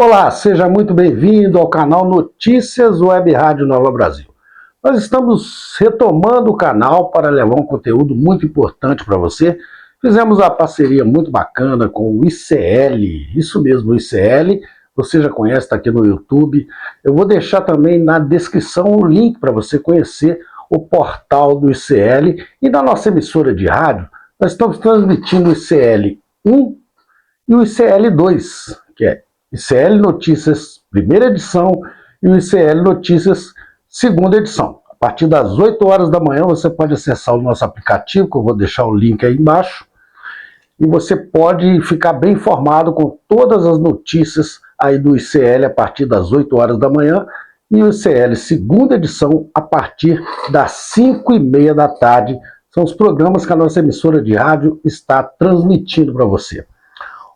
Olá, seja muito bem-vindo ao canal Notícias Web Rádio Nova Brasil. Nós estamos retomando o canal para levar um conteúdo muito importante para você. Fizemos uma parceria muito bacana com o ICL, isso mesmo, o ICL, você já conhece, está aqui no YouTube. Eu vou deixar também na descrição o link para você conhecer o portal do ICL e da nossa emissora de rádio. Nós estamos transmitindo o ICL 1 e o ICL 2, que é ICL Notícias, primeira edição, e o ICL Notícias, segunda edição. A partir das 8 horas da manhã, você pode acessar o nosso aplicativo, que eu vou deixar o link aí embaixo, e você pode ficar bem informado com todas as notícias aí do ICL a partir das 8 horas da manhã, e o ICL, segunda edição, a partir das 5h30 da tarde. São os programas que a nossa emissora de rádio está transmitindo para você.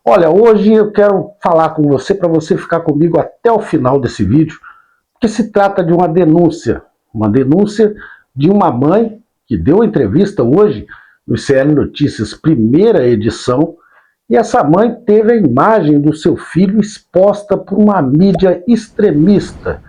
Olha, hoje eu quero falar com você, para você ficar comigo até o final desse vídeo, porque se trata de uma denúncia de uma mãe que deu entrevista hoje no ICL Notícias, primeira edição, e essa mãe teve a imagem do seu filho exposta por uma mídia extremista,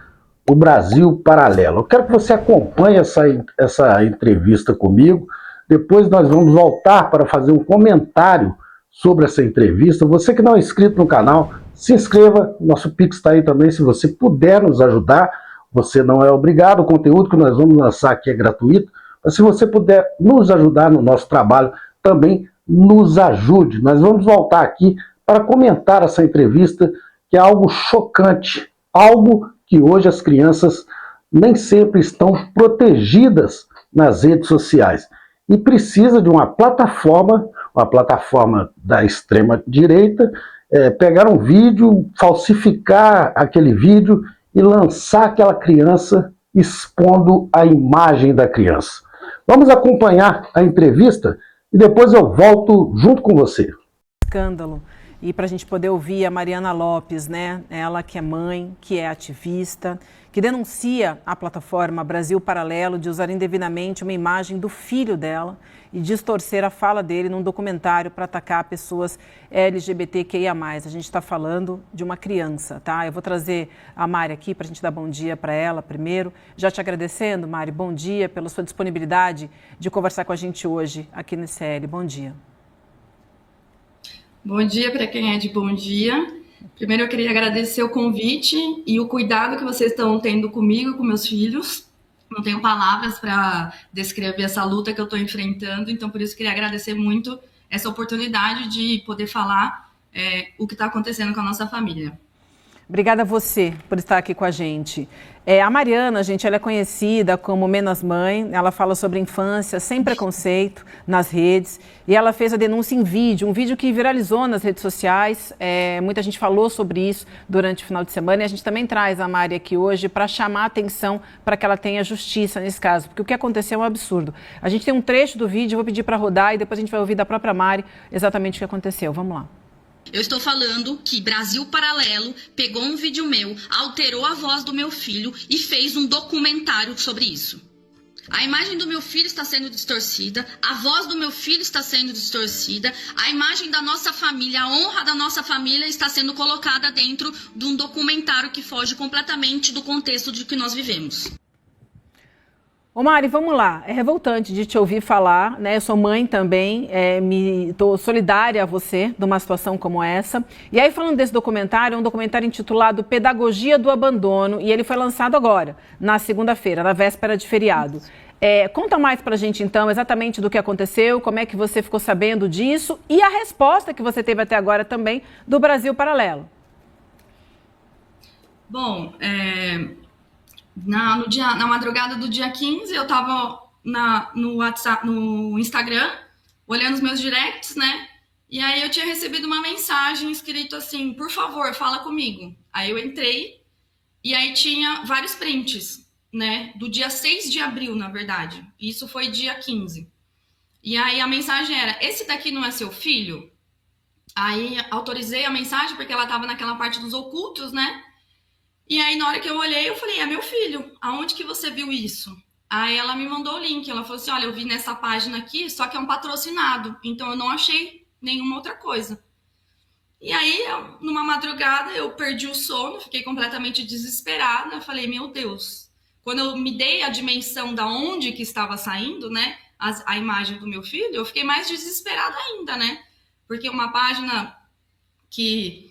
o Brasil Paralelo. Eu quero que você acompanhe essa entrevista comigo, depois nós vamos voltar para fazer um comentário sobre essa entrevista. Você que não é inscrito no canal, se inscreva, nosso Pix está aí também, se você puder nos ajudar, você não é obrigado, o conteúdo que nós vamos lançar aqui é gratuito, mas se você puder nos ajudar no nosso trabalho, também nos ajude. Nós vamos voltar aqui para comentar essa entrevista, que é algo chocante, algo que hoje as crianças nem sempre estão protegidas nas redes sociais e precisa de uma plataforma da extrema-direita, pegar um vídeo, falsificar aquele vídeo e lançar aquela criança expondo a imagem da criança. Vamos acompanhar a entrevista e depois eu volto junto com você. Escândalo. E para a gente poder ouvir a Mariana Lopes, né? Ela que é mãe, que é ativista, que denuncia a plataforma Brasil Paralelo de usar indevidamente uma imagem do filho dela e distorcer a fala dele num documentário para atacar pessoas LGBTQIA+. A gente está falando de uma criança, tá? Eu vou trazer a Mari aqui para a gente dar bom dia para ela primeiro. Já te agradecendo, Mari, bom dia pela sua disponibilidade de conversar com a gente hoje aqui no ICL. Bom dia. Bom dia para quem é de bom dia. Primeiro eu queria agradecer o convite e o cuidado que vocês estão tendo comigo, com meus filhos. Não tenho palavras para descrever essa luta que eu estou enfrentando, então por isso eu queria agradecer muito essa oportunidade de poder falar o que está acontecendo com a nossa família. Obrigada a você por estar aqui com a gente. A Mariana, gente, ela é conhecida como Menos Mãe, ela fala sobre infância sem preconceito nas redes e ela fez a denúncia em vídeo, um vídeo que viralizou nas redes sociais, muita gente falou sobre isso durante o final de semana e a gente também traz a Mari aqui hoje para chamar a atenção para que ela tenha justiça nesse caso, porque o que aconteceu é um absurdo. A gente tem um trecho do vídeo, eu vou pedir para rodar e depois a gente vai ouvir da própria Mari exatamente o que aconteceu. Vamos lá. Eu estou falando que Brasil Paralelo pegou um vídeo meu, alterou a voz do meu filho e fez um documentário sobre isso. A imagem do meu filho está sendo distorcida, a voz do meu filho está sendo distorcida, a imagem da nossa família, a honra da nossa família está sendo colocada dentro de um documentário que foge completamente do contexto de que nós vivemos. Ô Mari, vamos lá, é revoltante de te ouvir falar, né? Eu sou mãe também, estou solidária a você de uma situação como essa. E aí falando desse documentário, é um documentário intitulado Pedagogia do Abandono e ele foi lançado agora, na segunda-feira, na véspera de feriado. Conta mais pra gente então exatamente do que aconteceu, como é que você ficou sabendo disso e a resposta que você teve até agora também do Brasil Paralelo. Bom, na madrugada do dia 15, eu tava no WhatsApp, no Instagram, olhando os meus directs, né? E aí eu tinha recebido uma mensagem escrito assim, por favor, fala comigo. Aí eu entrei e aí tinha vários prints, né? Do dia 6 de abril, na verdade. Isso foi dia 15. E aí a mensagem era, esse daqui não é seu filho? Aí autorizei a mensagem porque ela tava naquela parte dos ocultos, né? E aí, na hora que eu olhei, eu falei, é meu filho, aonde que você viu isso? Aí ela me mandou o link, ela falou assim, olha, eu vi nessa página aqui, só que é um patrocinado, então eu não achei nenhuma outra coisa. E aí, numa madrugada, eu perdi o sono, fiquei completamente desesperada. Eu falei, meu Deus. Quando eu me dei a dimensão da onde que estava saindo, né, a imagem do meu filho, eu fiquei mais desesperada ainda, né? Porque uma página que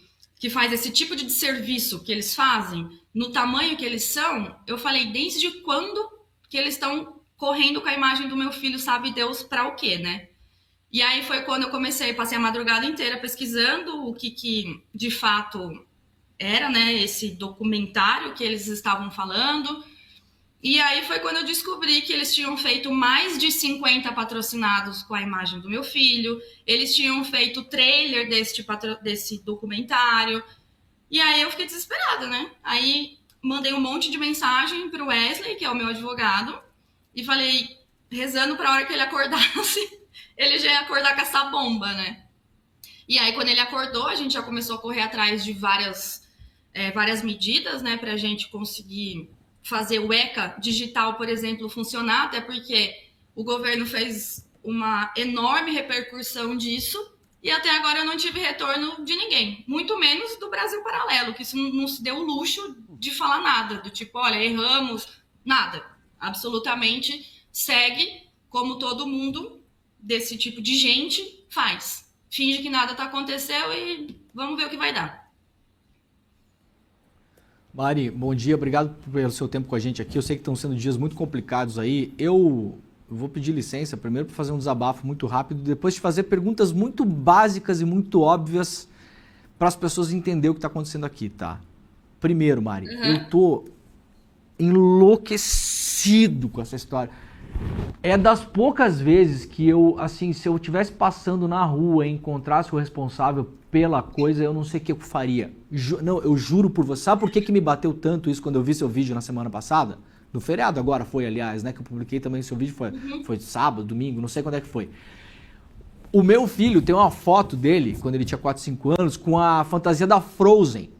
faz esse tipo de serviço que eles fazem, no tamanho que eles são, eu falei, desde quando que eles estão correndo com a imagem do meu filho, sabe Deus para o quê, né? E aí foi quando eu passei a madrugada inteira pesquisando o que de fato era, né, esse documentário que eles estavam falando. E aí foi quando eu descobri que eles tinham feito mais de 50 patrocinados com a imagem do meu filho, eles tinham feito trailer desse documentário. E aí eu fiquei desesperada, né? Aí mandei um monte de mensagem pro Wesley, que é o meu advogado, e falei, rezando pra hora que ele acordasse, ele já ia acordar com essa bomba, né? E aí, quando ele acordou, a gente já começou a correr atrás de várias medidas, né, pra gente conseguir fazer o ECA digital, por exemplo, funcionar, até porque o governo fez uma enorme repercussão disso, e até agora eu não tive retorno de ninguém, muito menos do Brasil Paralelo, que isso não se deu o luxo de falar nada, do tipo, olha, erramos, nada. Absolutamente segue como todo mundo desse tipo de gente faz. Finge que nada aconteceu e vamos ver o que vai dar. Mari, bom dia, obrigado pelo seu tempo com a gente aqui. Eu sei que estão sendo dias muito complicados aí. Eu vou pedir licença primeiro para fazer um desabafo muito rápido, depois de fazer perguntas muito básicas e muito óbvias para as pessoas entenderem o que está acontecendo aqui, tá? Primeiro, Mari, eu tô enlouquecido com essa história. É das poucas vezes que eu, assim, se eu estivesse passando na rua e encontrasse o responsável pela coisa, eu não sei o que eu faria. Não, eu juro por você. Sabe por que me bateu tanto isso quando eu vi seu vídeo na semana passada? No feriado agora foi, aliás, né? Que eu publiquei também seu vídeo, foi sábado, domingo, não sei quando é que foi. O meu filho tem uma foto dele, quando ele tinha 4, 5 anos, com a fantasia da Frozen.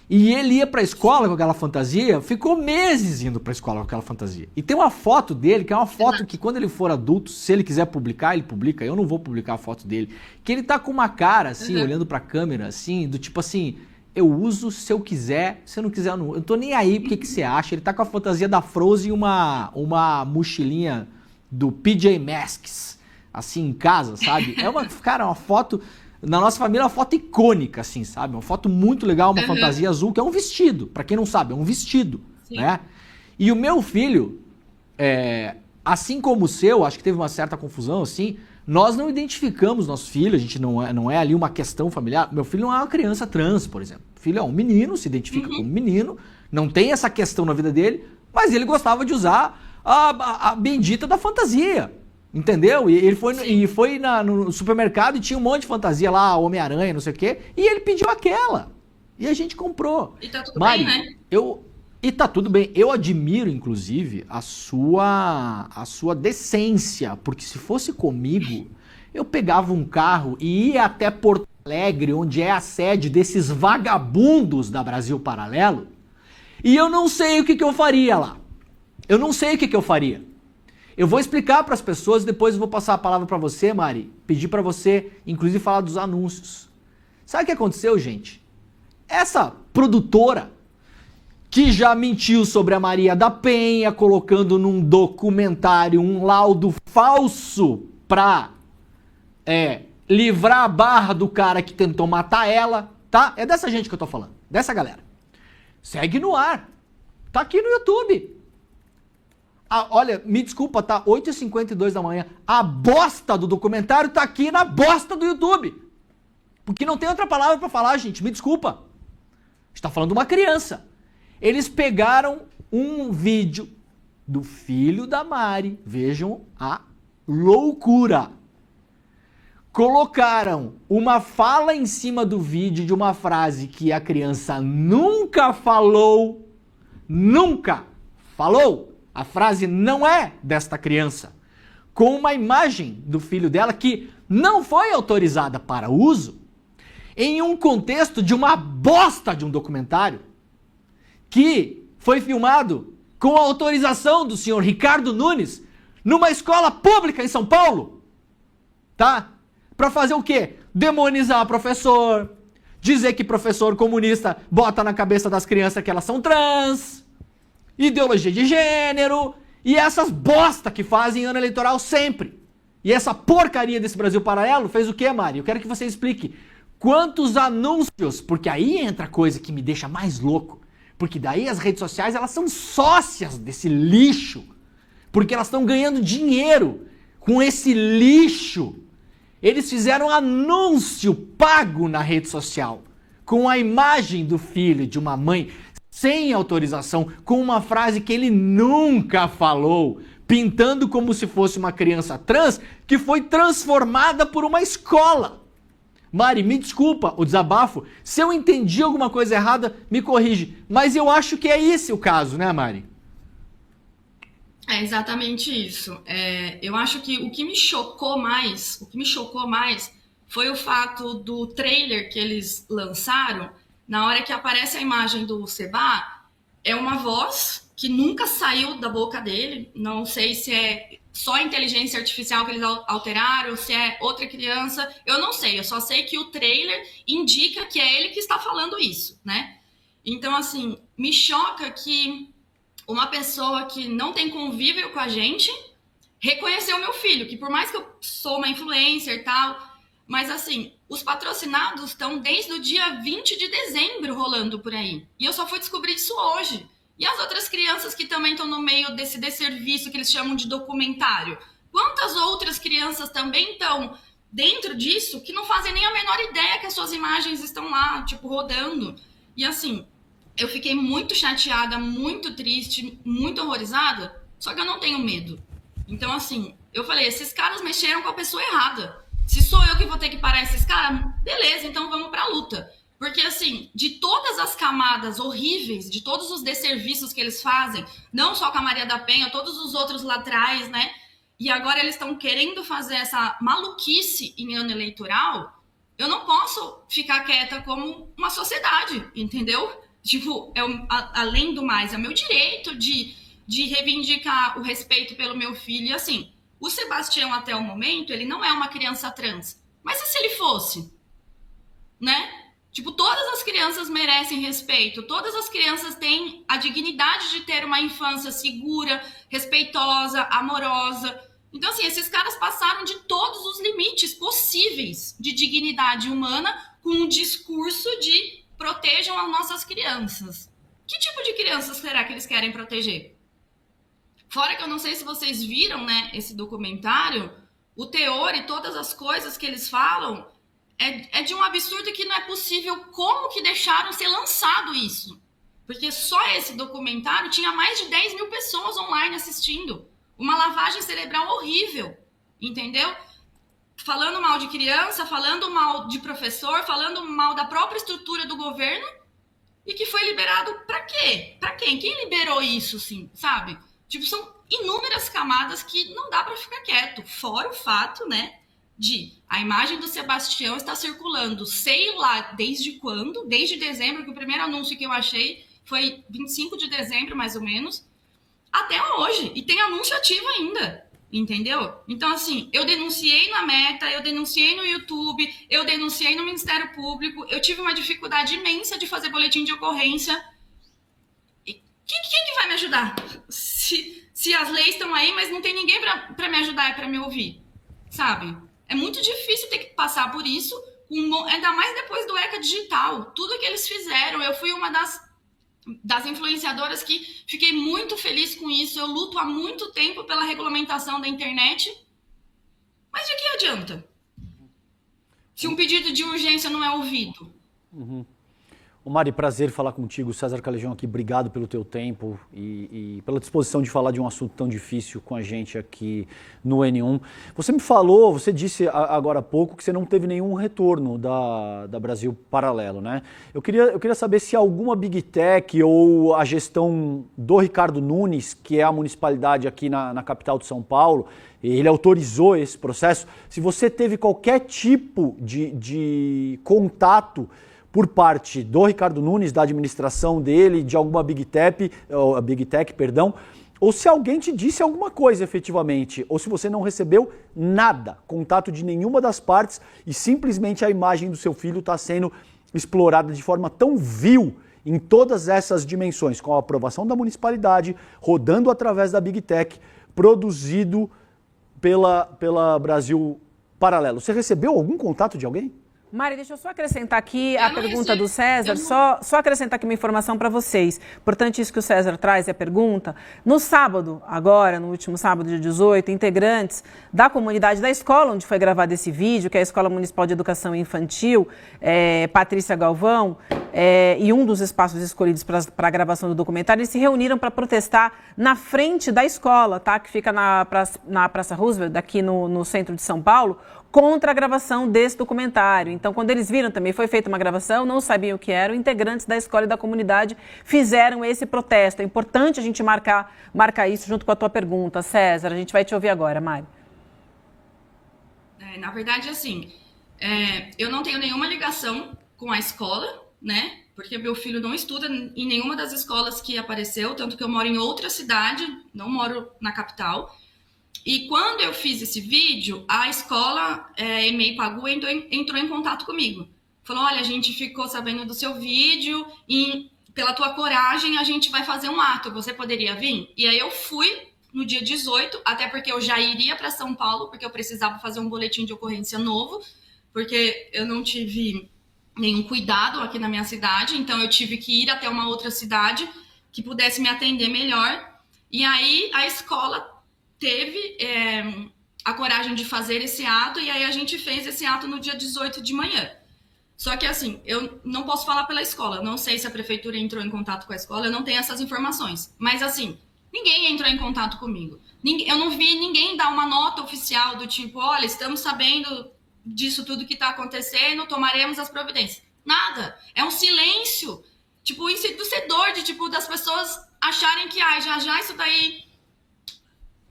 E ele ia pra escola com aquela fantasia, ficou meses indo pra escola com aquela fantasia. E tem uma foto dele, que é uma foto que quando ele for adulto, se ele quiser publicar, ele publica. Eu não vou publicar a foto dele. Que ele tá com uma cara, assim, olhando pra câmera, assim, do tipo assim, eu uso se eu quiser, se eu não quiser eu não. Eu tô nem aí, o que você acha? Ele tá com a fantasia da Frozen e uma mochilinha do PJ Masks, assim, em casa, sabe? É uma, cara, uma foto... Na nossa família é uma foto icônica, assim, sabe? Uma foto muito legal, uma fantasia azul, que é um vestido. Pra quem não sabe, é um vestido, né? E o meu filho, assim como o seu, acho que teve uma certa confusão, assim, nós não identificamos nosso filho, a gente não é ali uma questão familiar. Meu filho não é uma criança trans, por exemplo. O filho é um menino, se identifica como menino, não tem essa questão na vida dele, mas ele gostava de usar a bendita da fantasia. Entendeu? E ele foi no supermercado e tinha um monte de fantasia lá, Homem-Aranha, não sei o quê, e ele pediu aquela. E a gente comprou. E tá tudo Mari, bem, né? E tá tudo bem. Eu admiro, inclusive, a sua decência, porque se fosse comigo, eu pegava um carro e ia até Porto Alegre, onde é a sede desses vagabundos da Brasil Paralelo, e eu não sei o que eu faria lá. Eu não sei o que eu faria. Eu vou explicar para as pessoas e depois eu vou passar a palavra para você, Mari. Pedir para você, inclusive, falar dos anúncios. Sabe o que aconteceu, gente? Essa produtora que já mentiu sobre a Maria da Penha, colocando num documentário um laudo falso para livrar a barra do cara que tentou matar ela, tá? É dessa gente que eu tô falando, dessa galera. Segue no ar. Tá aqui no YouTube. Olha, me desculpa, tá 8h52 da manhã. A bosta do documentário tá aqui na bosta do YouTube. Porque não tem outra palavra pra falar, gente. Me desculpa. A gente tá falando de uma criança. Eles pegaram um vídeo do filho da Mari. Vejam a loucura. Colocaram uma fala em cima do vídeo de uma frase que a criança nunca falou. Nunca falou. A frase não é desta criança, com uma imagem do filho dela que não foi autorizada para uso, em um contexto de uma bosta de um documentário, que foi filmado com a autorização do senhor Ricardo Nunes, numa escola pública em São Paulo, tá? Para fazer o quê? Demonizar professor, dizer que professor comunista bota na cabeça das crianças que elas são trans, ideologia de gênero, e essas bosta que fazem em ano eleitoral sempre. E essa porcaria desse Brasil Paralelo fez o quê, Mari? Eu quero que você explique quantos anúncios, porque aí entra coisa que me deixa mais louco, porque daí as redes sociais elas são sócias desse lixo, porque elas estão ganhando dinheiro com esse lixo. Eles fizeram anúncio pago na rede social, com a imagem do filho de uma mãe, sem autorização, com uma frase que ele nunca falou, pintando como se fosse uma criança trans que foi transformada por uma escola. Mari, me desculpa o desabafo, se eu entendi alguma coisa errada, me corrige, mas eu acho que é esse o caso, né, Mari? É exatamente isso. Eu acho que o que me chocou mais foi o fato do trailer que eles lançaram. Na hora que aparece a imagem do Seba, é uma voz que nunca saiu da boca dele. Não sei se é só a inteligência artificial que eles alteraram, se é outra criança. Eu não sei, eu só sei que o trailer indica que é ele que está falando isso, né? Então, assim, me choca que uma pessoa que não tem convívio com a gente reconheceu meu filho, que por mais que eu sou uma influencer e tal, mas assim, os patrocinados estão desde o dia 20 de dezembro rolando por aí. E eu só fui descobrir isso hoje. E as outras crianças que também estão no meio desse desserviço que eles chamam de documentário? Quantas outras crianças também estão dentro disso que não fazem nem a menor ideia que as suas imagens estão lá, tipo, rodando? E assim, eu fiquei muito chateada, muito triste, muito horrorizada, só que eu não tenho medo. Então, assim, eu falei, esses caras mexeram com a pessoa errada. Se sou eu que vou ter que parar esses caras, beleza, então vamos pra luta. Porque, assim, de todas as camadas horríveis, de todos os desserviços que eles fazem, não só com a Maria da Penha, todos os outros lá atrás, né? E agora eles estão querendo fazer essa maluquice em ano eleitoral, eu não posso ficar quieta como uma sociedade, entendeu? Tipo, além do mais, é meu direito de reivindicar o respeito pelo meu filho. E assim, o Sebastião, até o momento, ele não é uma criança trans. Mas e se ele fosse? Né? Tipo, todas as crianças merecem respeito. Todas as crianças têm a dignidade de ter uma infância segura, respeitosa, amorosa. Então, assim, esses caras passaram de todos os limites possíveis de dignidade humana com um discurso de protejam as nossas crianças. Que tipo de crianças será que eles querem proteger? Fora que eu não sei se vocês viram, né, esse documentário, o teor e todas as coisas que eles falam é de um absurdo que não é possível. Como que deixaram ser lançado isso? Porque só esse documentário tinha mais de 10 mil pessoas online assistindo. Uma lavagem cerebral horrível, entendeu? Falando mal de criança, falando mal de professor, falando mal da própria estrutura do governo, e que foi liberado pra quê? Pra quem? Quem liberou isso, sim, sabe? Tipo, são inúmeras camadas que não dá pra ficar quieto. Fora o fato, né, de a imagem do Sebastião está circulando, sei lá desde quando, desde dezembro, que o primeiro anúncio que eu achei foi 25 de dezembro, mais ou menos, até hoje. E tem anúncio ativo ainda. Entendeu? Então, assim, eu denunciei na Meta, eu denunciei no YouTube, eu denunciei no Ministério Público, eu tive uma dificuldade imensa de fazer boletim de ocorrência. E quem que vai me ajudar? Se as leis estão aí, mas não tem ninguém para me ajudar e para me ouvir, sabe? É muito difícil ter que passar por isso, ainda mais depois do ECA Digital. Tudo que eles fizeram, eu fui uma das influenciadoras que fiquei muito feliz com isso. Eu luto há muito tempo pela regulamentação da internet, mas de que adianta se um pedido de urgência não é ouvido? Ô Mari, prazer falar contigo. César Calejão aqui, obrigado pelo teu tempo e pela disposição de falar de um assunto tão difícil com a gente aqui no N1. Você disse agora há pouco que você não teve nenhum retorno da Brasil Paralelo, né? Eu queria saber se alguma Big Tech ou a gestão do Ricardo Nunes, que é a municipalidade aqui na capital de São Paulo, ele autorizou esse processo, se você teve qualquer tipo de contato por parte do Ricardo Nunes, da administração dele, de alguma Big Tech, ou se alguém te disse alguma coisa efetivamente, ou se você não recebeu nada, contato de nenhuma das partes e simplesmente a imagem do seu filho está sendo explorada de forma tão vil em todas essas dimensões, com a aprovação da municipalidade, rodando através da Big Tech, produzido pela Brasil Paralelo. Você recebeu algum contato de alguém? Mari, deixa eu só acrescentar aqui a pergunta do César, só acrescentar aqui uma informação para vocês. Importante isso que o César traz, é a pergunta. No sábado, agora, no último sábado, dia 18, integrantes da comunidade da escola onde foi gravado esse vídeo, que é a Escola Municipal de Educação Infantil, Patrícia Galvão, e um dos espaços escolhidos para a gravação do documentário, eles se reuniram para protestar na frente da escola, tá? Que fica na Praça Roosevelt, aqui no centro de São Paulo, contra a gravação desse documentário. Então, quando eles viram também, foi feita uma gravação, não sabiam o que era, integrantes da escola e da comunidade fizeram esse protesto. É importante a gente marcar isso junto com a tua pergunta, César. A gente vai te ouvir agora, Mari. Na verdade, assim, eu não tenho nenhuma ligação com a escola, né? Porque meu filho não estuda em nenhuma das escolas que apareceu, tanto que eu moro em outra cidade, não moro na capital. E quando eu fiz esse vídeo, a escola, EMEI Pagu, entrou em contato comigo. Falou, olha, a gente ficou sabendo do seu vídeo e pela tua coragem a gente vai fazer um ato, você poderia vir? E aí eu fui no dia 18, até porque eu já iria para São Paulo, porque eu precisava fazer um boletim de ocorrência novo, porque eu não tive nenhum cuidado aqui na minha cidade, então eu tive que ir até uma outra cidade que pudesse me atender melhor. E aí a escola teve a coragem de fazer esse ato, e aí a gente fez esse ato no dia 18 de manhã. Só que assim, eu não posso falar pela escola, não sei se a prefeitura entrou em contato com a escola, eu não tenho essas informações. Mas assim, ninguém entrou em contato comigo. Eu não vi ninguém dar uma nota oficial do tipo, olha, estamos sabendo disso tudo que está acontecendo, tomaremos as providências. Nada. É um silêncio, tipo, ensurdecedor de, tipo, das pessoas acharem que, já isso daí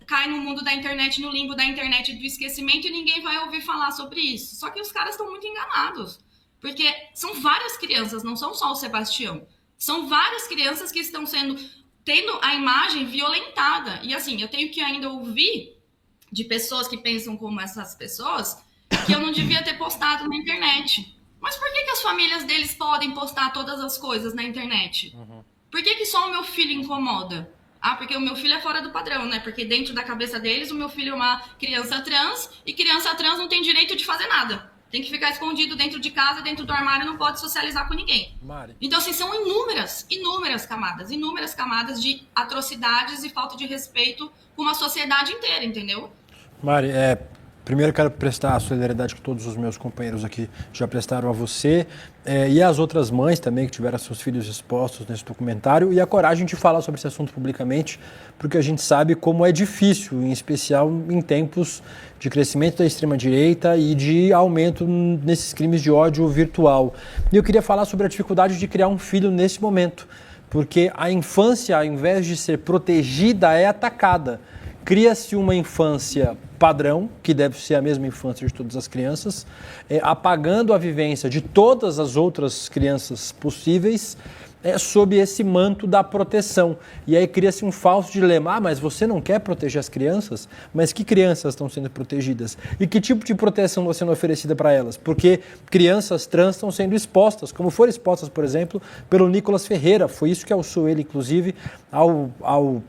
cai no mundo da internet, no limbo da internet do esquecimento e ninguém vai ouvir falar sobre isso. Só que os caras estão muito enganados. Porque são várias crianças, não são só o Sebastião. São várias crianças que estão tendo a imagem violentada. E assim, eu tenho que ainda ouvir de pessoas que pensam como essas pessoas que eu não devia ter postado na internet. Mas por que as famílias deles podem postar todas as coisas na internet? Por que só o meu filho incomoda? Porque o meu filho é fora do padrão, né? Porque dentro da cabeça deles, o meu filho é uma criança trans e criança trans não tem direito de fazer nada. Tem que ficar escondido dentro de casa, dentro do armário, não pode socializar com ninguém. Mari. Então, assim, são inúmeras camadas de atrocidades e falta de respeito com uma sociedade inteira, entendeu? Mari, primeiro quero prestar a solidariedade que todos os meus companheiros aqui já prestaram a você e às outras mães também que tiveram seus filhos expostos nesse documentário e a coragem de falar sobre esse assunto publicamente, porque a gente sabe como é difícil, em especial em tempos de crescimento da extrema-direita e de aumento nesses crimes de ódio virtual. E eu queria falar sobre a dificuldade de criar um filho nesse momento, porque a infância, ao invés de ser protegida, é atacada. Cria-se uma infância padrão, que deve ser a mesma infância de todas as crianças, apagando a vivência de todas as outras crianças possíveis sob esse manto da proteção. E aí cria-se um falso dilema. Mas você não quer proteger as crianças? Mas que crianças estão sendo protegidas? E que tipo de proteção está sendo oferecida para elas? Porque crianças trans estão sendo expostas, como foram expostas, por exemplo, pelo Nicolas Ferreira. Foi isso que alçou ele, inclusive, ao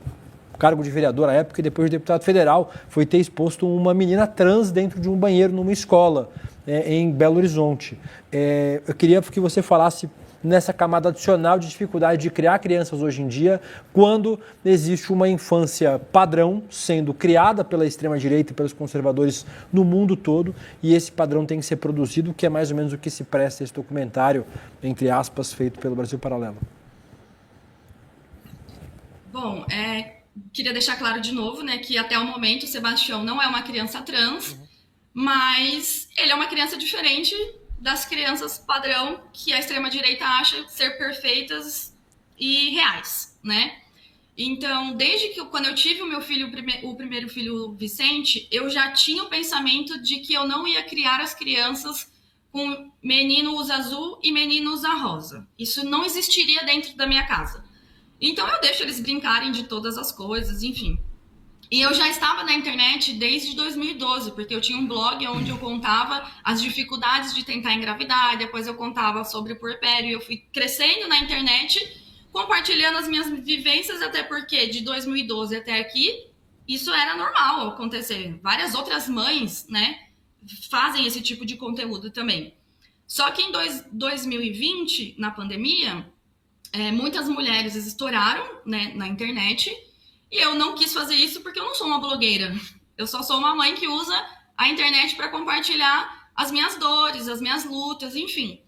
cargo de vereador à época e depois de deputado federal, foi ter exposto uma menina trans dentro de um banheiro numa escola em Belo Horizonte. Eu queria que você falasse nessa camada adicional de dificuldade de criar crianças hoje em dia, quando existe uma infância padrão sendo criada pela extrema-direita e pelos conservadores no mundo todo, e esse padrão tem que ser produzido, que é mais ou menos o que se presta esse documentário, entre aspas, feito pelo Brasil Paralelo. Bom, queria deixar claro de novo, né, que até o momento o Sebastião não é uma criança trans, mas ele é uma criança diferente das crianças padrão que a extrema-direita acha ser perfeitas e reais, né? Então, desde que quando eu tive o meu filho, o primeiro filho, Vicente, eu já tinha o pensamento de que eu não ia criar as crianças com menino usa azul e menino usa rosa. Isso não existiria dentro da minha casa. Então eu deixo eles brincarem de todas as coisas, enfim. E eu já estava na internet desde 2012, porque eu tinha um blog onde eu contava as dificuldades de tentar engravidar, depois eu contava sobre o puerpério, eu fui crescendo na internet, compartilhando as minhas vivências, até porque de 2012 até aqui, isso era normal acontecer. Várias outras mães, né, fazem esse tipo de conteúdo também. Só que em 2020, na pandemia, muitas mulheres estouraram, né, na internet, e eu não quis fazer isso porque eu não sou uma blogueira. Eu só sou uma mãe que usa a internet para compartilhar as minhas dores, as minhas lutas, enfim.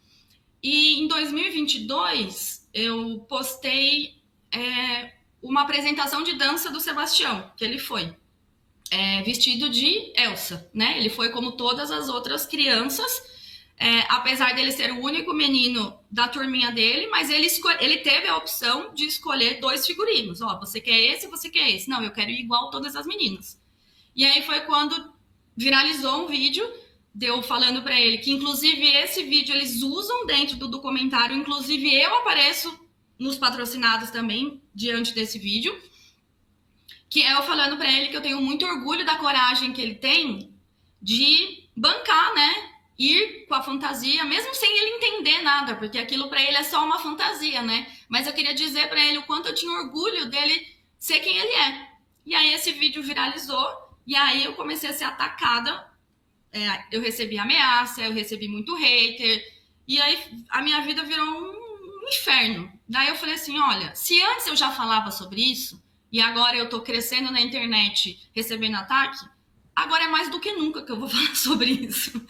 E em 2022, eu postei uma apresentação de dança do Sebastião, que ele foi vestido de Elsa, né? Ele foi como todas as outras crianças, apesar dele ser o único menino da turminha dele, mas ele teve a opção de escolher 2 figurinos. Ó, você quer esse, você quer esse. Não, eu quero ir igual todas as meninas. E aí foi quando viralizou um vídeo, deu falando pra ele que, inclusive, esse vídeo eles usam dentro do documentário, inclusive eu apareço nos patrocinados também, diante desse vídeo, que é eu falando pra ele que eu tenho muito orgulho da coragem que ele tem de bancar, né? Ir com a fantasia, mesmo sem ele entender nada, porque aquilo pra ele é só uma fantasia, né? Mas eu queria dizer pra ele o quanto eu tinha orgulho dele ser quem ele é. E aí esse vídeo viralizou, e aí eu comecei a ser atacada, eu recebi ameaça, eu recebi muito hater, e aí a minha vida virou um inferno. Daí eu falei assim, olha, se antes eu já falava sobre isso, e agora eu tô crescendo na internet, recebendo ataque, agora é mais do que nunca que eu vou falar sobre isso.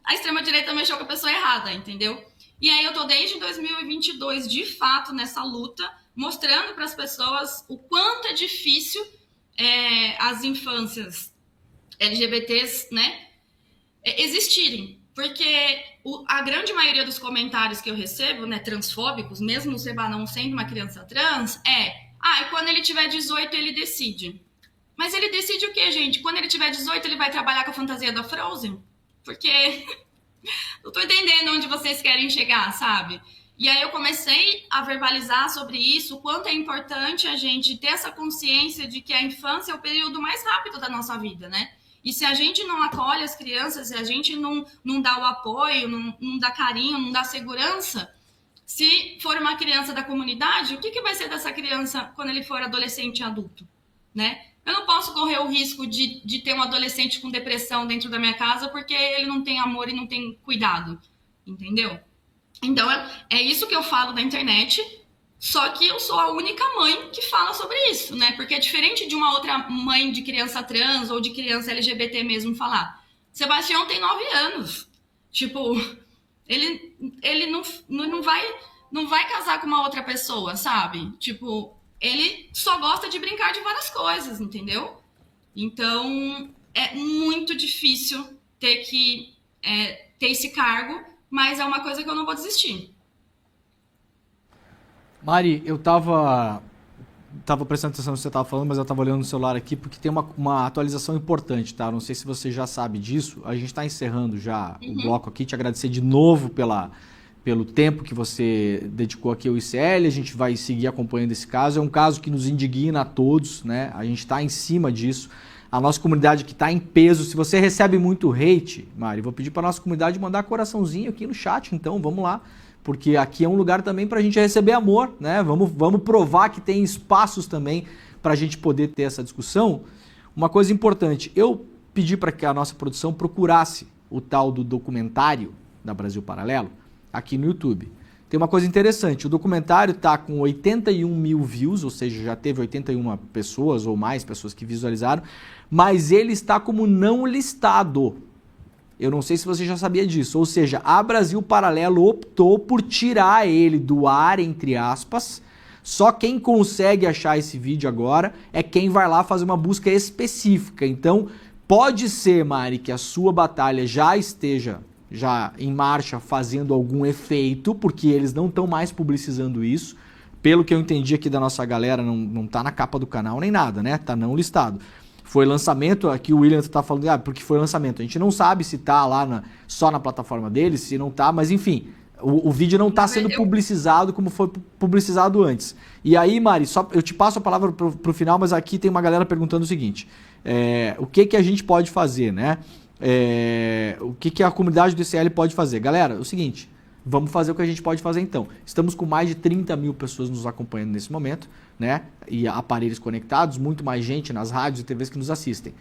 A extrema-direita mexeu com a pessoa errada, entendeu? E aí eu tô desde 2022, de fato, nessa luta, mostrando para as pessoas o quanto é difícil as infâncias LGBTs, né, existirem. Porque a grande maioria dos comentários que eu recebo, né, transfóbicos, mesmo o Seba não sendo uma criança trans, e quando ele tiver 18 ele decide. Mas ele decide o quê, gente? Quando ele tiver 18, ele vai trabalhar com a fantasia da Frozen? Porque não tô entendendo onde vocês querem chegar, sabe? E aí eu comecei a verbalizar sobre isso, o quanto é importante a gente ter essa consciência de que a infância é o período mais rápido da nossa vida, né? E se a gente não acolhe as crianças, se a gente não dá o apoio, não dá carinho, não dá segurança, se for uma criança da comunidade, o que vai ser dessa criança quando ele for adolescente e adulto, né? Eu não posso correr o risco de ter um adolescente com depressão dentro da minha casa porque ele não tem amor e não tem cuidado, entendeu? Então, é isso que eu falo na internet, só que eu sou a única mãe que fala sobre isso, né? Porque é diferente de uma outra mãe de criança trans ou de criança LGBT mesmo falar. Sebastião tem 9 anos. Tipo, ele não vai casar com uma outra pessoa, sabe? Tipo, ele só gosta de brincar de várias coisas, entendeu? Então, é muito difícil ter esse cargo, mas é uma coisa que eu não vou desistir. Mari, eu tava prestando atenção no que você tava falando, mas eu tava olhando no celular aqui porque tem uma atualização importante, tá? Não sei se você já sabe disso. A gente tá encerrando já o bloco aqui. Te agradecer de novo pelo tempo que você dedicou aqui ao ICL. A gente vai seguir acompanhando esse caso. É um caso que nos indigna a todos, né? A gente está em cima disso. A nossa comunidade que está em peso. Se você recebe muito hate, Mari, vou pedir para a nossa comunidade mandar coraçãozinho aqui no chat, então vamos lá. Porque aqui é um lugar também para a gente receber amor, né? Vamos provar que tem espaços também para a gente poder ter essa discussão. Uma coisa importante, eu pedi para que a nossa produção procurasse o tal do documentário da Brasil Paralelo aqui no YouTube. Tem uma coisa interessante, o documentário está com 81 mil views, ou seja, já teve 81 pessoas ou mais pessoas que visualizaram, mas ele está como não listado. Eu não sei se você já sabia disso, ou seja, a Brasil Paralelo optou por tirar ele do ar, entre aspas. Só quem consegue achar esse vídeo agora é quem vai lá fazer uma busca específica. Então, pode ser, Mari, que a sua batalha já esteja em marcha fazendo algum efeito, porque eles não estão mais publicizando isso. Pelo que eu entendi aqui da nossa galera, não tá na capa do canal nem nada, né? Tá não listado. Foi lançamento, aqui o William tá falando, porque foi lançamento. A gente não sabe se tá lá só na plataforma deles, se não tá, mas enfim, O vídeo não está sendo publicizado como foi publicizado antes. E aí, Mari, só, eu te passo a palavra pro final, mas aqui tem uma galera perguntando o seguinte. O que a gente pode fazer, né? O que a comunidade do ICL pode fazer? Galera, é o seguinte, vamos fazer o que a gente pode fazer então. Estamos com mais de 30 mil pessoas nos acompanhando nesse momento, né? E aparelhos conectados, muito mais gente nas rádios e TVs que nos assistem.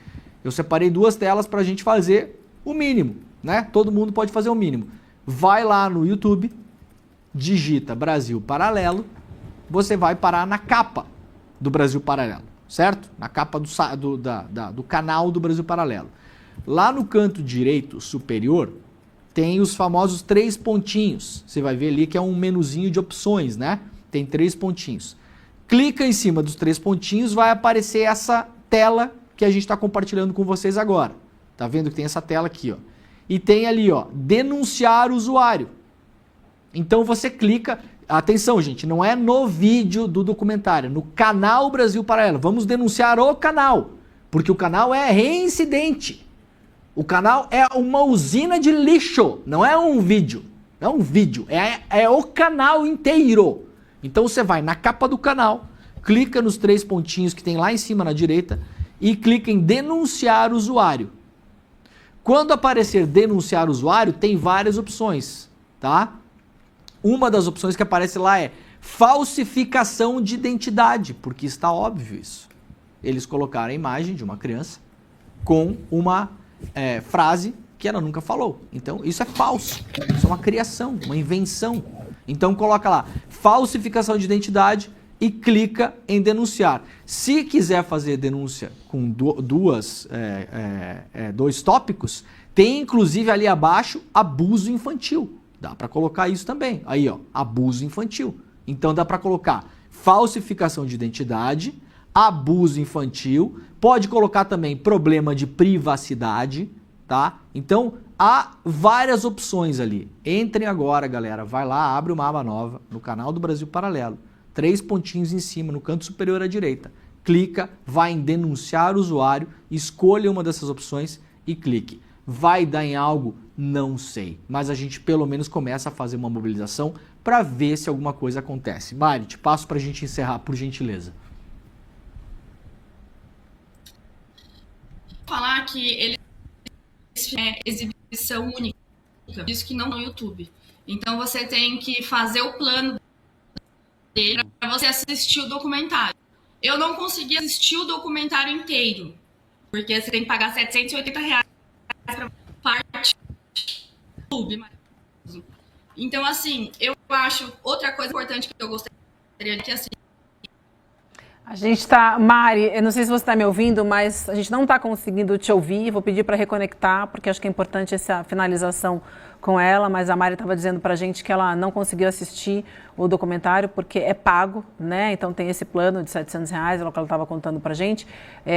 Eu separei 2 telas para a gente fazer o mínimo, né? Todo mundo pode fazer o mínimo. Vai lá no YouTube, digita Brasil Paralelo, você vai parar na capa do Brasil Paralelo, certo? Na capa do canal do Brasil Paralelo. Lá no canto direito superior tem os famosos 3 pontinhos. Você vai ver ali que é um menuzinho de opções, né? Tem 3 pontinhos. Clica em cima dos 3 pontinhos, vai aparecer essa tela que a gente está compartilhando com vocês agora. Tá vendo que tem essa tela aqui, ó. E tem ali, ó, denunciar usuário. Então você clica, atenção gente, não é no vídeo do documentário, no canal Brasil Paralelo. Vamos denunciar o canal, porque o canal é reincidente. O canal é uma usina de lixo, não é um vídeo. Não é um vídeo, é o canal inteiro. Então você vai na capa do canal, clica nos 3 pontinhos que tem lá em cima na direita e clica em denunciar usuário. Quando aparecer denunciar usuário, tem várias opções, tá? Uma das opções que aparece lá é falsificação de identidade, porque está óbvio isso. Eles colocaram a imagem de uma criança com uma frase que ela nunca falou. Então, isso é falso. Isso é uma criação, uma invenção. Então, coloca lá, falsificação de identidade e clica em denunciar. Se quiser fazer denúncia com 2 tópicos, tem inclusive ali abaixo abuso infantil. Dá para colocar isso também. Aí, ó, abuso infantil. Então, dá para colocar falsificação de identidade, abuso infantil, pode colocar também problema de privacidade, tá? Então, há várias opções ali. Entrem agora, galera, vai lá, abre uma aba nova no canal do Brasil Paralelo, 3 pontinhos em cima, no canto superior à direita. Clica, vai em denunciar usuário, escolha uma dessas opções e clique. Vai dar em algo? Não sei, mas a gente pelo menos começa a fazer uma mobilização para ver se alguma coisa acontece. Mari, te passo para a gente encerrar, por gentileza. Falar que ele é exibição única, isso que não no YouTube. Então você tem que fazer o plano dele para você assistir o documentário. Eu não consegui assistir o documentário inteiro, porque você tem que pagar R$780 para parte do YouTube. Então, assim, eu acho outra coisa importante que eu gostaria de que assim. A gente está, Mari, eu não sei se você está me ouvindo, mas a gente não está conseguindo te ouvir. Vou pedir para reconectar, porque acho que é importante essa finalização com ela, mas a Mari estava dizendo para a gente que ela não conseguiu assistir o documentário porque é pago, né? Então tem esse plano de R$700, é o que ela estava contando para a gente,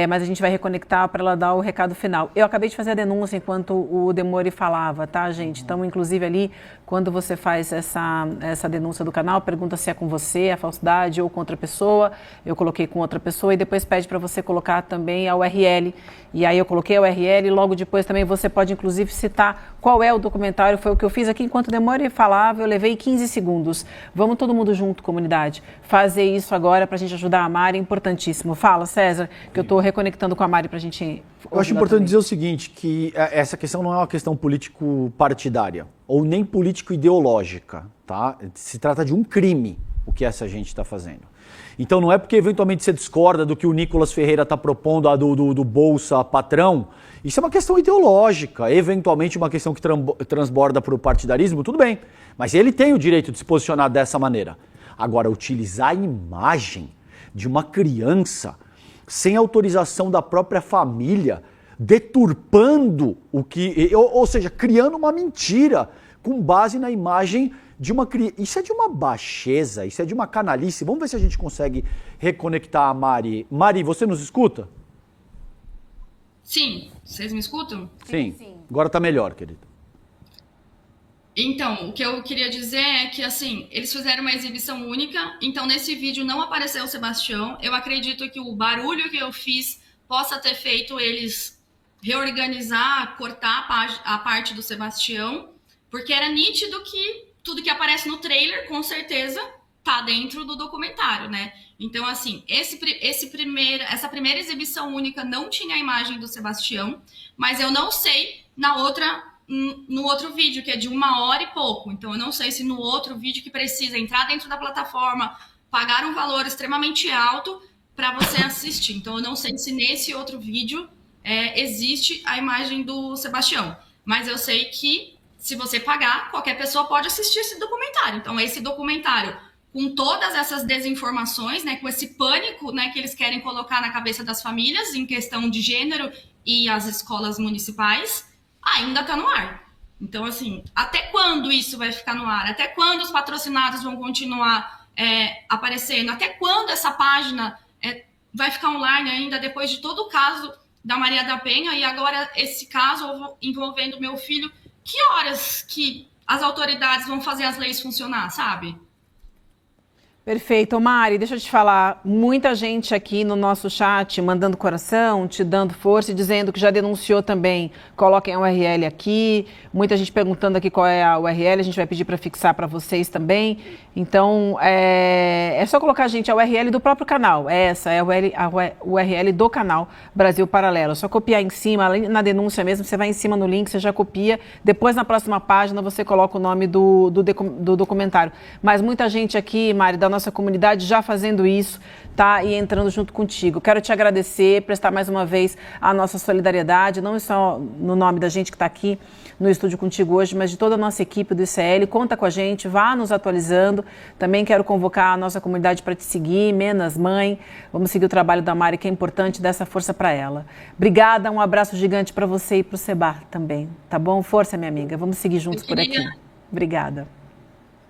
mas a gente vai reconectar para ela dar o recado final. Eu acabei de fazer a denúncia enquanto o Demori falava, tá, gente? Então, inclusive ali, quando você faz essa denúncia do canal, pergunta se é com você, a falsidade ou com outra pessoa. Eu coloquei com outra pessoa e depois pede para você colocar também a URL. E aí eu coloquei a URL e logo depois também você pode, inclusive, citar qual é o documentário. Foi o que eu fiz aqui enquanto o Demori falava, eu levei 15 segundos. Vamos todo mundo junto, comunidade, fazer isso agora para a gente ajudar a Mari, é importantíssimo. Fala, César, que eu estou reconectando com a Mari para a gente... Eu acho importante dizer o seguinte, que essa questão não é uma questão político-partidária, ou nem político-ideológica, tá? Se trata de um crime, o que essa gente está fazendo. Então não é porque eventualmente você discorda do que o Nicolas Ferreira está propondo do Bolsa Patrão. Isso é uma questão ideológica, eventualmente uma questão que transborda para o partidarismo, tudo bem. Mas ele tem o direito de se posicionar dessa maneira. Agora, utilizar a imagem de uma criança sem autorização da própria família, deturpando o que... Ou seja, criando uma mentira com base na imagem de uma criança. Isso é de uma baixeza, isso é de uma canalice. Vamos ver se a gente consegue reconectar a Mari. Mari, você nos escuta? Sim, vocês me escutam? Sim. Agora tá melhor, querido. Então, o que eu queria dizer é que, assim, eles fizeram uma exibição única, então nesse vídeo não apareceu o Sebastião. Eu acredito que o barulho que eu fiz possa ter feito eles reorganizar, cortar a parte do Sebastião, porque era nítido que tudo que aparece no trailer, com certeza, tá dentro do documentário, né? Então, assim, essa primeira exibição única não tinha a imagem do Sebastião, mas eu não sei no outro vídeo, que é de 1h e pouco. Então, eu não sei se no outro vídeo que precisa entrar dentro da plataforma, pagar um valor extremamente alto para você assistir. Então, eu não sei se nesse outro vídeo existe a imagem do Sebastião. Mas eu sei que, se você pagar, qualquer pessoa pode assistir esse documentário. Então, esse documentário, com todas essas desinformações, né, com esse pânico, né, que eles querem colocar na cabeça das famílias em questão de gênero e as escolas municipais, ainda está no ar. Então, assim, até quando isso vai ficar no ar? Até quando os patrocinados vão continuar aparecendo? Até quando essa página vai ficar online ainda, depois de todo o caso da Maria da Penha e agora esse caso envolvendo meu filho? Que horas que as autoridades vão fazer as leis funcionar, sabe? Perfeito. Mari, deixa eu te falar, muita gente aqui no nosso chat mandando coração, te dando força e dizendo que já denunciou também. Coloquem a URL aqui, muita gente perguntando aqui qual é a URL, a gente vai pedir para fixar para vocês também. Então, é só colocar, gente, a URL do próprio canal. Essa é a URL do canal Brasil Paralelo. É só copiar em cima, na denúncia mesmo, você vai em cima no link, você já copia. Depois, na próxima página, você coloca o nome do documentário. Mas muita gente aqui, Mari, da nossa comunidade já fazendo isso, tá? E entrando junto contigo. Quero te agradecer, prestar mais uma vez a nossa solidariedade, não só no nome da gente que está aqui no estúdio contigo hoje, mas de toda a nossa equipe do ICL. Conta com a gente, vá nos atualizando. Também quero convocar a nossa comunidade para te seguir, Menas Mãe. Vamos seguir o trabalho da Mari, que é importante, dar essa força para ela. Obrigada, um abraço gigante para você e para o Seba também, tá bom? Força, minha amiga. Vamos seguir juntos por aqui. Obrigada.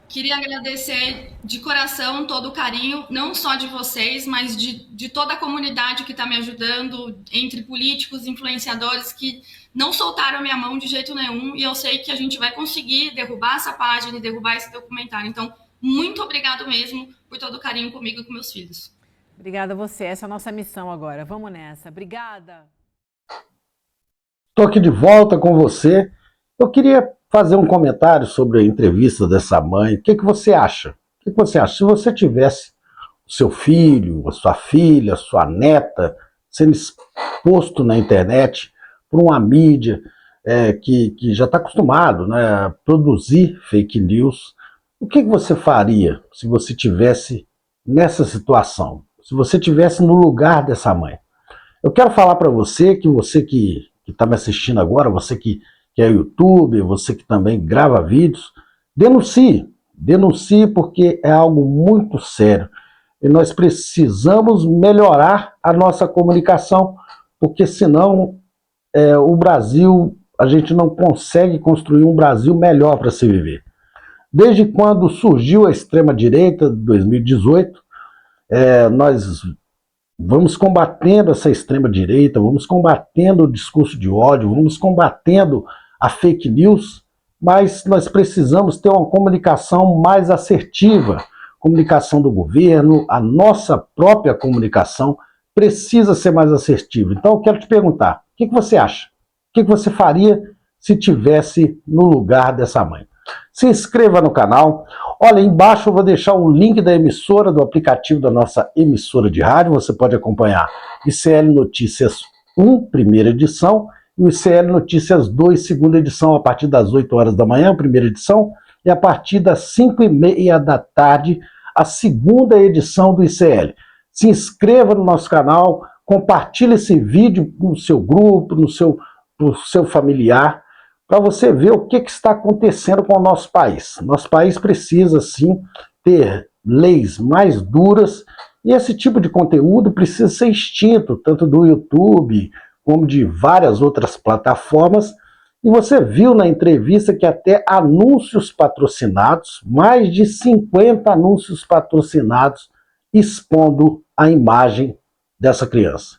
Queria agradecer de coração todo o carinho, não só de vocês, mas de toda a comunidade que está me ajudando, entre políticos, influenciadores que não soltaram a minha mão de jeito nenhum, e eu sei que a gente vai conseguir derrubar essa página e derrubar esse documentário. Então, muito obrigado mesmo por todo o carinho comigo e com meus filhos. Obrigada a você, essa é a nossa missão agora. Vamos nessa. Obrigada. Estou aqui de volta com você. Eu queria fazer um comentário sobre a entrevista dessa mãe. O que você acha? O que você acha? Se você tivesse o seu filho, a sua filha, a sua neta sendo exposto na internet por uma mídia que já está acostumado, né, a produzir fake news, o que você faria se você tivesse nessa situação? Se você tivesse no lugar dessa mãe? Eu quero falar para você que está me assistindo agora, você que é youtuber, você que também grava vídeos, denuncie porque é algo muito sério. E nós precisamos melhorar a nossa comunicação, porque senão o Brasil, a gente não consegue construir um Brasil melhor para se viver. Desde quando surgiu a extrema-direita, de 2018, nós vamos combatendo essa extrema-direita, vamos combatendo o discurso de ódio, vamos combatendo a fake news, mas nós precisamos ter uma comunicação mais assertiva. Comunicação do governo, a nossa própria comunicação precisa ser mais assertiva. Então eu quero te perguntar, o que você acha? O que você faria se tivesse no lugar dessa mãe? Se inscreva no canal. Olha, embaixo eu vou deixar o link da emissora, do aplicativo da nossa emissora de rádio. Você pode acompanhar ICL Notícias 1, primeira edição, e o ICL Notícias 2, segunda edição, a partir das 8 horas da manhã, primeira edição, e a partir das 5h30 da tarde, a segunda edição do ICL. Se inscreva no nosso canal, compartilhe esse vídeo no seu grupo, no seu familiar, para você ver o que está acontecendo com o nosso país. Nosso país precisa, sim, ter leis mais duras, e esse tipo de conteúdo precisa ser extinto, tanto do YouTube como de várias outras plataformas. E você viu na entrevista que até anúncios patrocinados, mais de 50 anúncios patrocinados, expondo a imagem dessa criança.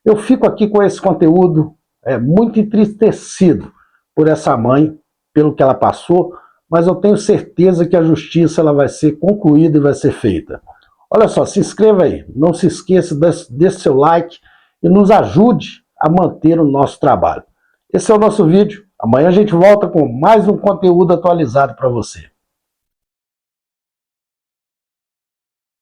Eu fico aqui com esse conteúdo muito entristecido por essa mãe, pelo que ela passou, mas eu tenho certeza que a justiça ela vai ser concluída e vai ser feita. Olha só, se inscreva aí, não se esqueça desse seu like e nos ajude a manter o nosso trabalho. Esse é o nosso vídeo. Amanhã a gente volta com mais um conteúdo atualizado para você.